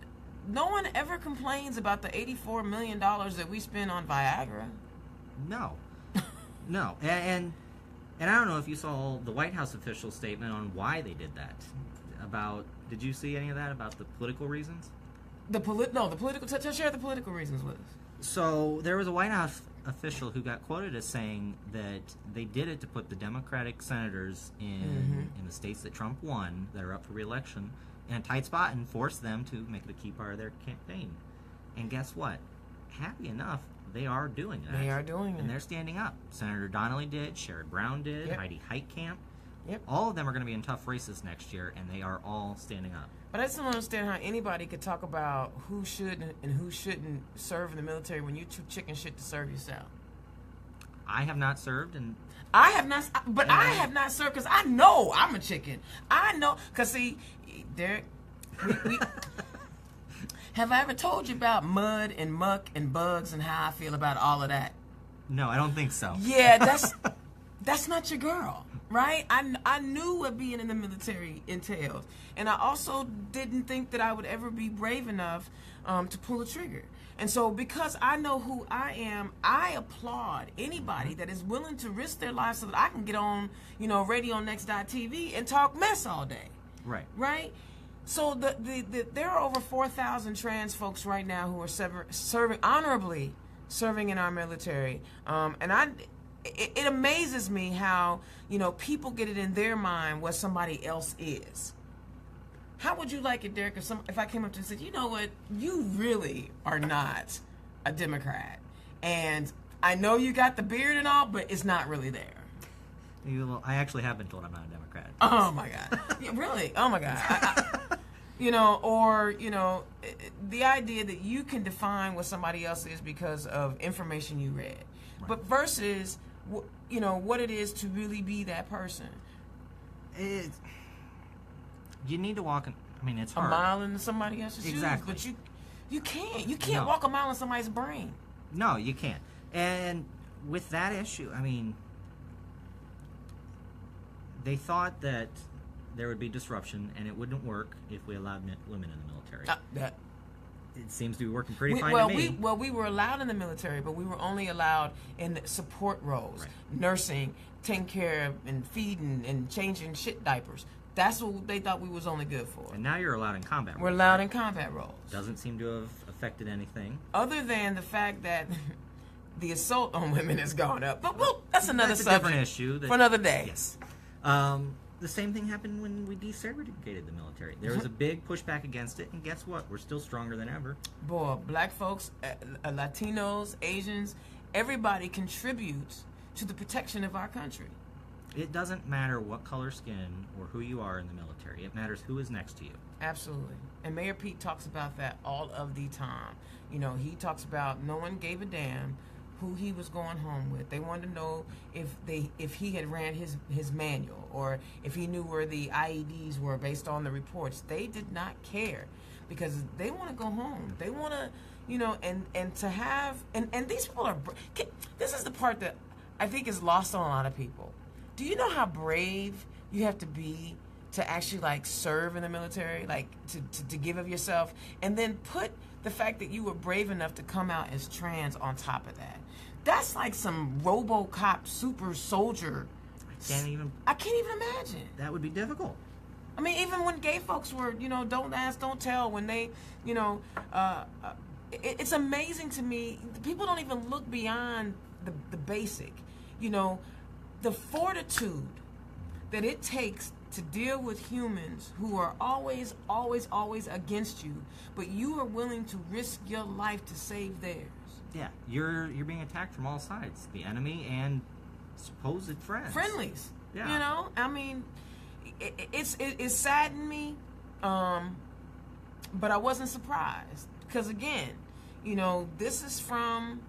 no one ever complains about the $84 million that we spend on Viagra.
No. No. And I don't know if you saw the White House official statement on why they did that. Did you see any of that about the political reasons?
The political... Share the political reasons with us.
So there was a White House official who got quoted as saying that they did it to put the Democratic senators in the states that Trump won, that are up for re-election, in a tight spot and force them to make it a key part of their campaign. And guess what? Happy enough, they are doing that.
They are doing it.
And they're standing up. Senator Donnelly did, Sherrod Brown did,
Yep.
Heidi Heitkamp.
Yep.
All of them are going to be in tough races next year, and they are all standing up.
But I just don't understand how anybody could talk about who should and who shouldn't serve in the military when you're too chicken shit to serve yourself.
I have not served, and
I have not, but I have not served because I know I'm a chicken. I know, because see, Derek, we have I ever told you about mud and muck and bugs and how I feel about all of that?
no, I don't think so.
Yeah, that's not your girl, right? I knew what being in the military entails, and I also didn't think that I would ever be brave enough to pull a trigger. And so because I know who I am, I applaud anybody that is willing to risk their life so that I can get on, RadioNext.tv and talk mess all day.
Right.
Right? So there are over 4,000 trans folks right now who are honorably serving in our military. And it amazes me how, people get it in their mind what somebody else is. How would you like it, Derek, if I came up to you and said, you know what, you really are not a Democrat. And I know you got the beard and all, but it's not really there.
I actually have been told I'm not a Democrat.
Oh, my God. Yeah, really? Oh, my God. The idea that you can define what somebody else is because of information you read.
Right.
But versus, what it is to really be that person.
You need to walk it's hard.
A mile into somebody else's
Exactly.
shoes. But you can't
No.
walk a mile in somebody's brain.
No, you can't. And with that issue, they thought that there would be disruption and it wouldn't work if we allowed women in the military. It seems to be working pretty fine to me.
We were allowed in the military, but we were only allowed in support roles,
Right.
nursing, taking care of and feeding and changing shit diapers. That's what they thought we was only good for.
And now you're allowed in combat roles.
We're allowed in combat roles.
Doesn't seem to have affected anything.
Other than the fact that the assault on women has gone up. But that's another
That's a
subject
different issue.
for another day.
Yes. The same thing happened when we desegregated the military. There was a big pushback against it, and guess what? We're still stronger than ever.
Boy, black folks, Latinos, Asians, everybody contributes to the protection of our country.
It doesn't matter what color skin or who you are in the military. It matters who is next to you.
Absolutely. And Mayor Pete talks about that all of the time. You know, he talks about no one gave a damn who he was going home with. They wanted to know if he had ran his manual or if he knew where the IEDs were based on the reports. They did not care because they want to go home. They want to, you know, and to have and these people are. This is the part that I think is lost on a lot of people. Do you know how brave you have to be to actually like serve in the military, like to give of yourself, and then put the fact that you were brave enough to come out as trans on top of that? That's like some RoboCop super soldier.
I can't even
imagine.
That would be difficult.
I mean, even when gay folks were, you know, don't ask, don't tell, when they, you know, it's amazing to me. People don't even look beyond the basic, you know, the fortitude that it takes to deal with humans who are always, always, always against you, but you are willing to risk your life to save theirs.
Yeah, you're being attacked from all sides, the enemy and supposed
friendlies.
Yeah,
you know, I mean, it saddened me, but I wasn't surprised because again, you know, this is from,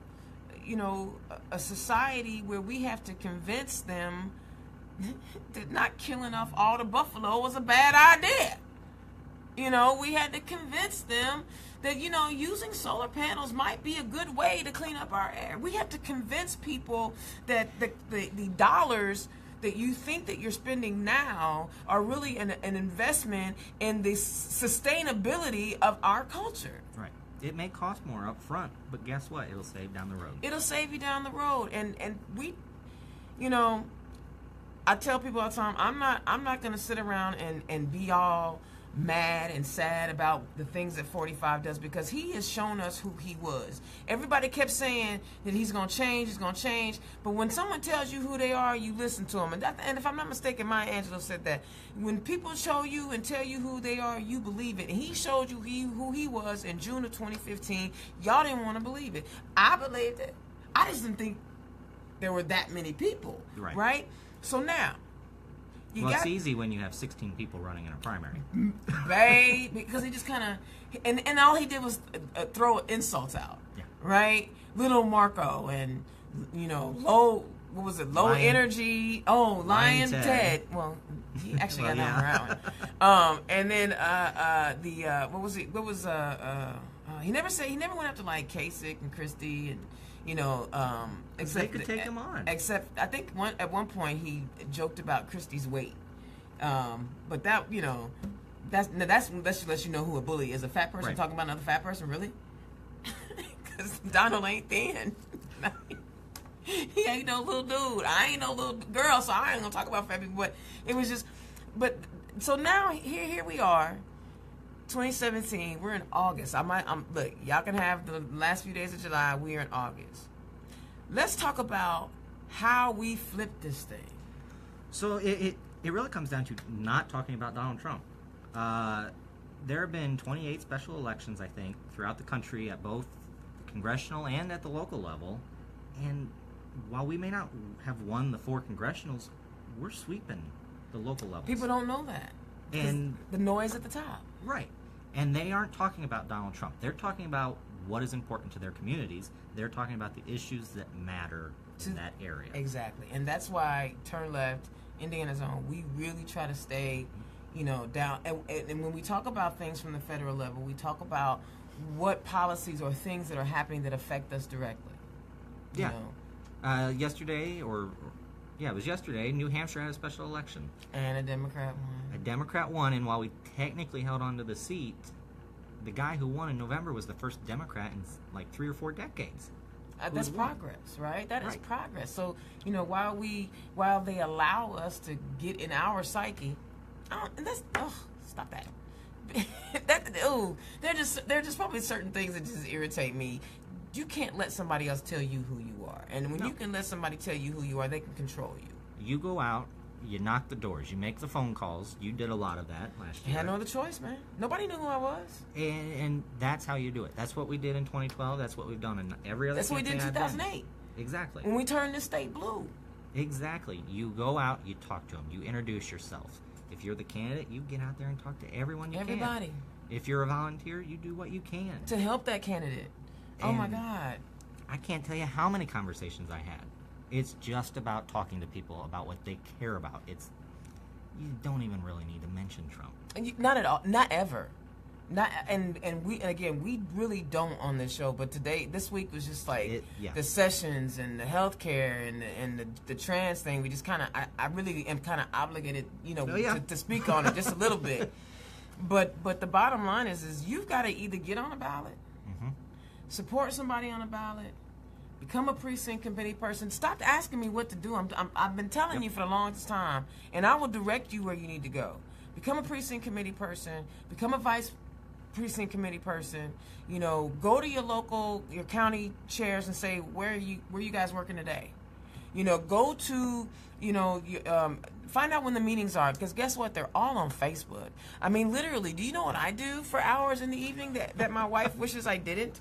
you know, a society where we have to convince them that not killing off all the buffalo was a bad idea. You know, we had to convince them that, you know, using solar panels might be a good way to clean up our air. We have to convince people that the dollars that you think that you're spending now are really an investment in the sustainability of our culture.
Right. It may cost more up front, but guess what? It'll save down the road.
It'll save you down the road. And we, you know, I tell people all the time, I'm not going to sit around and be all mad and sad about the things that 45 does because he has shown us who he was. Everybody kept saying that he's going to change, but when someone tells you who they are, you listen to them. And if I'm not mistaken, Maya Angelou said that when people show you and tell you who they are, you believe it. And he showed you who he was in June of 2015. Y'all didn't want to believe it. I believed it. I just didn't think there were that many people, right? So now,
it's easy when you have 16 people running in a primary.
Babe, because he just kind of, and all he did was throw insults out, right? Little Marco and, you know, low Lion, energy. Oh, Lion Ted. Well, he actually got that around. And then he never went after like Kasich and Christie and, you know,
except they could take him on.
Except I think at one point he joked about Christie's weight, but that, you know, that just lets you know who a bully is. A fat person talking about another fat person, really? Because Donald ain't thin. He ain't no little dude. I ain't no little girl, so I ain't gonna talk about fat people. But it was just, so now here we are. 2017, we're in August. Look, y'all can have the last few days of July. We are in August. Let's talk about how we flipped this thing.
So it really comes down to not talking about Donald Trump. There have been 28 special elections, I think, throughout the country at both the congressional and at the local level. And while we may not have won the 4 congressionals, we're sweeping the local levels.
People don't know that.
And
the noise at the top.
Right. And they aren't talking about Donald Trump. They're talking about what is important to their communities. They're talking about the issues that matter in that area.
Exactly. And that's why Turn Left, Indiana Zone, we really try to stay, you know, down. And when we talk about things from the federal level, we talk about what policies or things that are happening that affect us directly.
Yeah. Yesterday, it was yesterday, New Hampshire had a special election.
And a Democrat won.
A Democrat won, and while we technically held on to the seat, the guy who won in November was the first Democrat in like 3 or 4 decades.
That's progress, right? That is progress. So, you know, while they allow us to get in our psyche, stop that. There are just probably certain things that just irritate me. You can't let somebody else tell you who you are. And when you can let somebody tell you who you are, they can control you.
You go out You knock the doors. You make the phone calls. You did a lot of that last
I
year.
had no other choice, man. Nobody knew who I was.
And that's how you do it. That's what we did in 2012. That's what we've done in every other
That's what we did in
campaign I've been.
2008
Exactly.
when we turned the state blue.
Exactly. You go out, you talk to them, you introduce yourself. If you're the candidate, you get out there and talk to everyone you
Everybody.
can. If you're a volunteer, you do what you can.
To help that candidate. Oh my
And
God.
I can't tell you how many conversations I had. It's just about talking to people about what they care about. You don't even really need to mention Trump.
And not at all. Not ever. Not and we really don't on this show. But this week was just like the sessions and the healthcare and the trans thing. We just kind of I really am kind of obligated, to speak on it just a little bit. But the bottom line is you've got to either get on a ballot, support somebody on a ballot, become a precinct committee person. Stop asking me what to do. I've been telling you for the longest time, and I will direct you where you need to go. Become a precinct committee person. Become a vice precinct committee person. Go to your county chairs and say where you guys working today. Go to find out when the meetings are, because guess what? They're all on Facebook. I mean, literally, do you know what I do for hours in the evening that my wife wishes I didn't?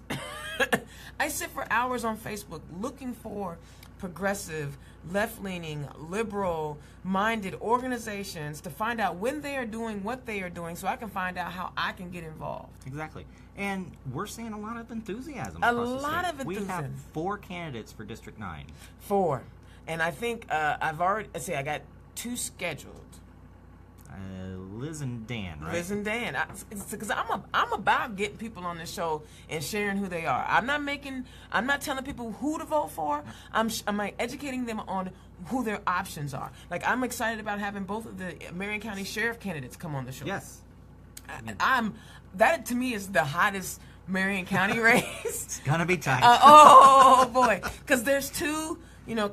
I sit for hours on Facebook looking for progressive, left-leaning, liberal-minded organizations to find out when they are doing what they are doing so I can find out how I can get involved.
Exactly. And we're seeing a lot of enthusiasm.
A
across the
lot
state.
of enthusiasm.
We have 4 candidates for District 9.
4. And I think I got 2 scheduled.
Liz and Dan, right?
Liz and Dan. Because I'm about getting people on the show and sharing who they are. I'm not telling people who to vote for. I'm like educating them on who their options are. Like, I'm excited about having both of the Marion County Sheriff candidates come on the show.
Yes.
That to me is the hottest Marion County race.
It's gonna be tight.
Oh boy, because there's 2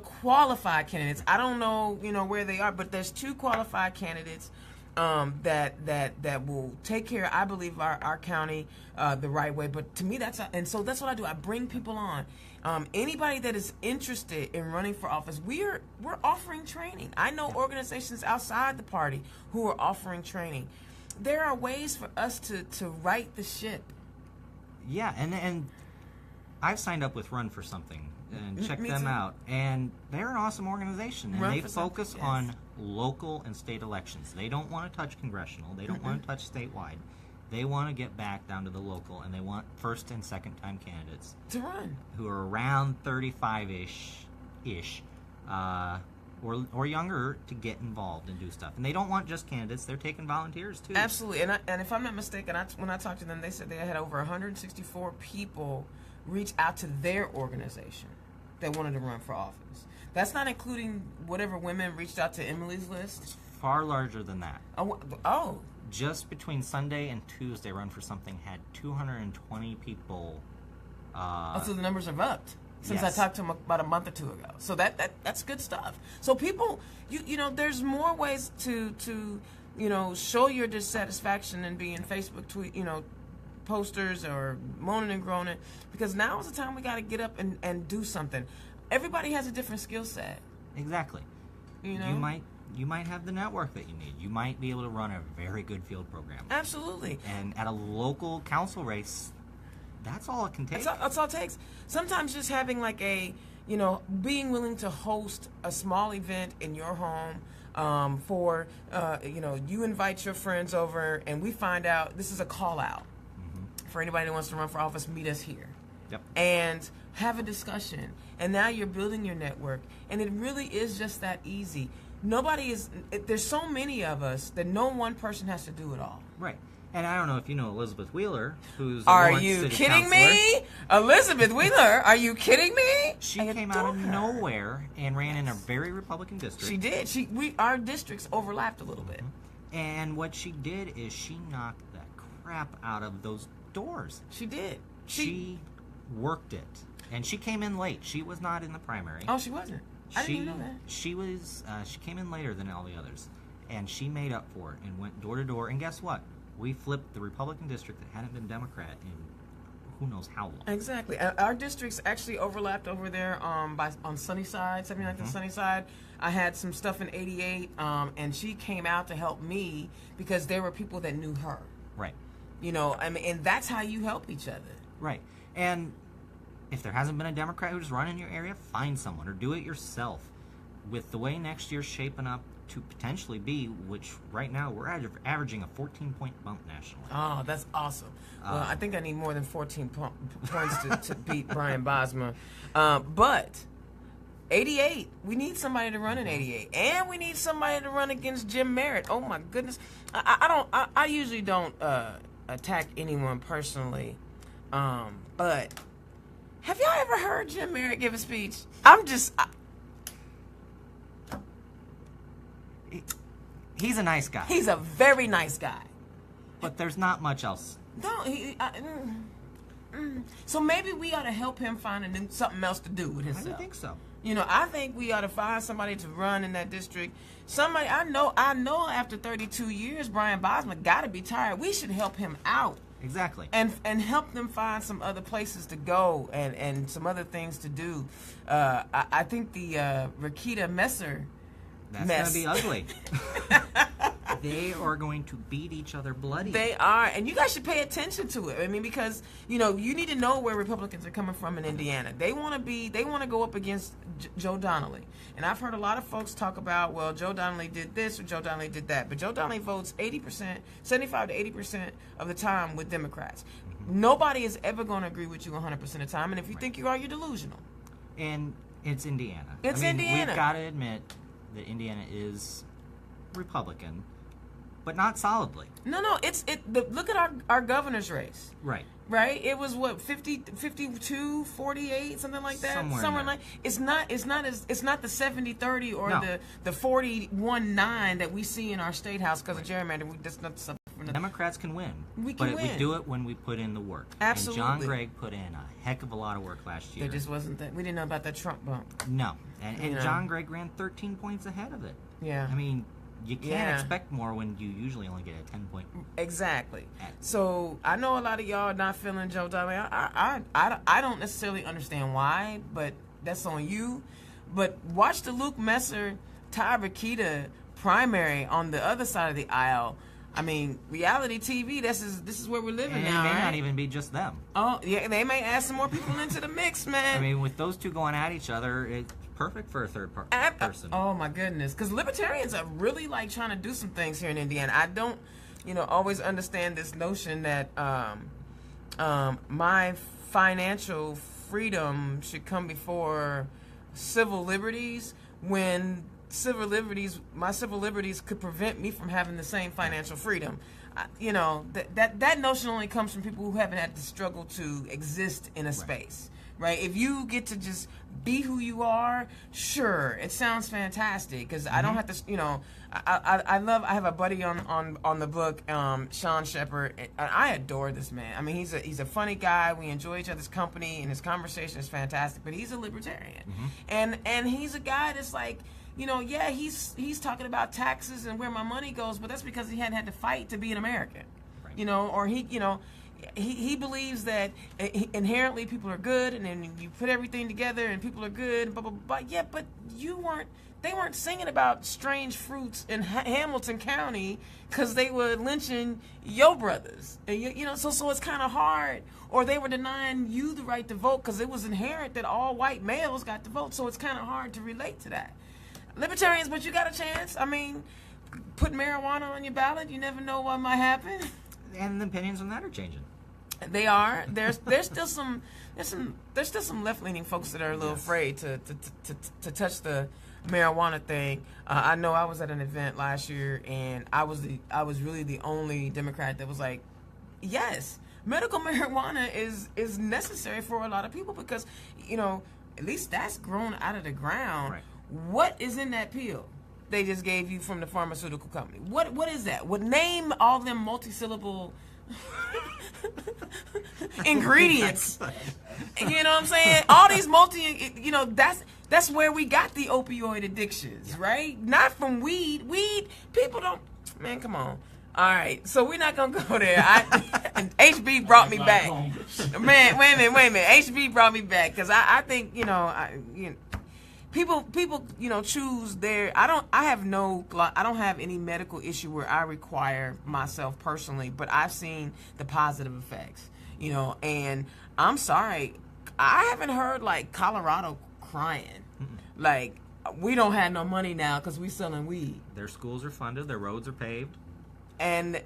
qualified candidates. I don't know where they are, but there's 2 qualified candidates that will take care, I believe, our county the right way. But to me, so that's what I do. I bring people on. Anybody that is interested in running for office, we're offering training. I know organizations outside the party who are offering training. There are ways for us to right the ship.
Yeah, and I've signed up with Run for Something and check
Me
them
too.
out, and they're an awesome organization, and
Run
they
for Something,
focus
yes.
on local and state elections. They don't want to touch congressional. They don't want to touch statewide. They want to get back down to the local, and they want first and second time candidates
To run.
who are around 35-ish, or younger to get involved and do stuff. And they don't want just candidates; they're taking volunteers too.
Absolutely, and if I'm not mistaken, when I talked to them, they said they had over 164 people reach out to their organization that wanted to run for office. That's not including whatever women reached out to Emily's list.
Far larger than that.
Oh.
Just between Sunday and Tuesday, Run for Something had 220 people.
So the numbers have upped since
Yes.
I talked to them about a month or 2 ago. So that's good stuff. So people, there's more ways to show your dissatisfaction than being Facebook tweet, posters or moaning and groaning, because now is the time we got to get up and do something. Everybody has a different skill set.
Exactly. You might have the network that you need. You might be able to run a very good field program.
Absolutely.
And at a local council race, that's all it can take.
That's all it takes. Sometimes just having like being willing to host a small event in your home for, you invite your friends over and we find out this is a call out for anybody that wants to run for office, meet us here.
Yep.
And have a discussion. And now you're building your network. And it really is just that easy. There's so many of us that no one person has to do it all.
Right. And I don't know if you know Elizabeth Wheeler, who's a
Are
Lawrence
you
City
kidding
councilor.
me? Elizabeth Wheeler, are you kidding me?
She
I
came out of
adore her.
nowhere and ran in a very Republican district.
She did. Our districts overlapped a little bit.
And what she did is she knocked the crap out of those doors.
She did.
She worked it. And she came in late. She was not in the primary.
Oh, she wasn't. I didn't even know that.
She was. She came in later than all the others, and she made up for it and went door to door. And guess what? We flipped the Republican district that hadn't been Democrat in who knows how long.
Exactly. Our districts actually overlapped over there on Sunnyside, 79th Sunnyside. I had some stuff in 88, and she came out to help me because there were people that knew her.
Right.
You know, I mean, and that's how you help each other.
Right. And if there hasn't been a Democrat who's run in your area, find someone or do it yourself. With the way next year's shaping up to potentially be, which right now we're averaging a 14-point bump nationally.
Oh, that's awesome. Well, I think I need more than 14 points to beat Brian Bosma. But 88, we need somebody to run in 88. And we need somebody to run against Jim Merritt. Oh, my goodness. I usually don't attack anyone personally. But have y'all ever heard Jim Merritt give a speech?
He's a nice guy.
He's a very nice guy.
But there's not much else.
No, so maybe we ought to help him find something else to do with himself.
I don't think so.
You know, I think we ought to find somebody to run in that district. Somebody, I know after 32 years, Brian Bosma got to be tired. We should help him out.
Exactly.
And help them find some other places to go and some other things to do. I think the Rakita Messer
That's
mess.
going to be ugly. They are going to beat each other bloody.
They are, and you guys should pay attention to it. I mean, because you need to know where Republicans are coming from in Indiana. They want to go up against Joe Donnelly, and I've heard a lot of folks talk about, well, Joe Donnelly did this or Joe Donnelly did that, but Joe Donnelly votes 80%, 75 to 80% of the time with Democrats. Nobody is ever going to agree with you 100% of the time, and if you think you are, you're delusional.
And it's Indiana.
Indiana.
We've got to admit that Indiana is Republican, but not solidly.
No, look at our governor's race.
Right.
Right? It was what, 52, 48, something like that.
Somewhere
like it's not the 70-30 or
No.
the 41-9 that we see in our state house because of gerrymandering. That's not something.
Democrats can win.
We can
but
win.
we do it when we put in the work.
Absolutely.
And John Gregg put in a heck of a lot of work last year.
There just wasn't that. We didn't know about that Trump bump.
No. And
You know.
John Gregg ran 13 points ahead of it.
Yeah.
I mean, you can't
Yeah.
expect more when you usually only get a 10-point.
Exactly. So I know a lot of y'all are not feeling Joe Donnelly. I don't necessarily understand why, but that's on you. But watch the Luke Messer, Ty Rakita primary on the other side of the aisle. I mean, reality TV. This is where we're living
And
now.
it may
right?
not even be just them.
Oh yeah, they may add some more people into the mix, man.
I mean, with those two going at each other, it's perfect for a third person.
Oh my goodness, because libertarians are really like trying to do some things here in Indiana. I don't, always understand this notion that my financial freedom should come before civil liberties when my civil liberties could prevent me from having the same financial freedom. That notion only comes from people who haven't had to struggle to exist in a space, right? If you get to just be who you are, sure, it sounds fantastic because I don't have to, I have a buddy on the book, Sean Shepard. And I adore this man. I mean, he's a funny guy. We enjoy each other's company, and his conversation is fantastic. But he's a libertarian, and he's a guy that's like, he's talking about taxes and where my money goes, but that's because he hadn't had to fight to be an American,
Right.
Or he believes that inherently people are good, and then you put everything together and people are good, blah, blah, blah. Yeah, but they weren't singing about strange fruits in Hamilton County because they were lynching your brothers. And so it's kind of hard. Or they were denying you the right to vote because it was inherent that all white males got to vote. So it's kind of hard to relate to that. Libertarians, but you got a chance. I mean, put marijuana on your ballot, you never know what might happen.
And the opinions on that are changing.
They are. There's still some left leaning folks that are a little afraid to touch the marijuana thing. I know I was at an event last year, and I was really the only Democrat that was like, yes, medical marijuana is necessary for a lot of people because at least that's grown out of the ground.
Right.
What is in that pill they just gave you from the pharmaceutical company? What is that? Name all them multi-syllable ingredients. You know what I'm saying? All these that's where we got the opioid addictions, right? Not from weed. Weed, people don't, man, come on. All right, so we're not gonna go there. HB brought me back. Man, wait a minute. HB brought me back because I think people choose their. I don't have any medical issue where I require myself personally, but I've seen the positive effects. And I'm sorry, I haven't heard like Colorado crying. Like, we don't have no money now because we selling weed.
Their schools are funded, their roads are paved,
and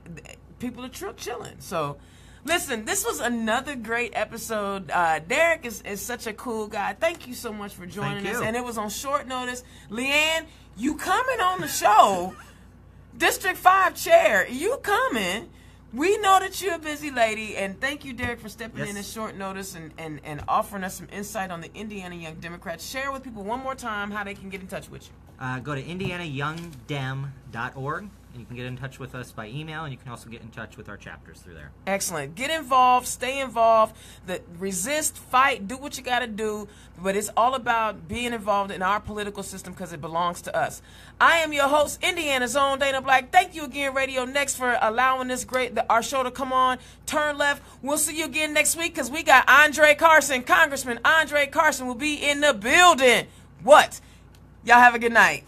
people are chilling. So, listen, this was another great episode. Derek is such a cool guy. Thank you so much for joining us. And it was on short notice. Leanne, you coming on the show? District 5 chair, you coming? We know that you're a busy lady, and thank you, Derek, for stepping in at short notice and offering us some insight on the Indiana Young Democrats. Share with people one more time how they can get in touch with you.
Go to indianayoungdem.org, and you can get in touch with us by email, and you can also get in touch with our chapters through there.
Excellent. Get involved. Stay involved. Resist, fight, do what you got to do, but it's all about being involved in our political system because it belongs to us. I am your host, Indiana's own Dana Black. Thank you again, Radio Next, for allowing our show to come on. Turn left. We'll see you again next week because we got Andre Carson. Congressman Andre Carson will be in the building. What? Y'all have a good night.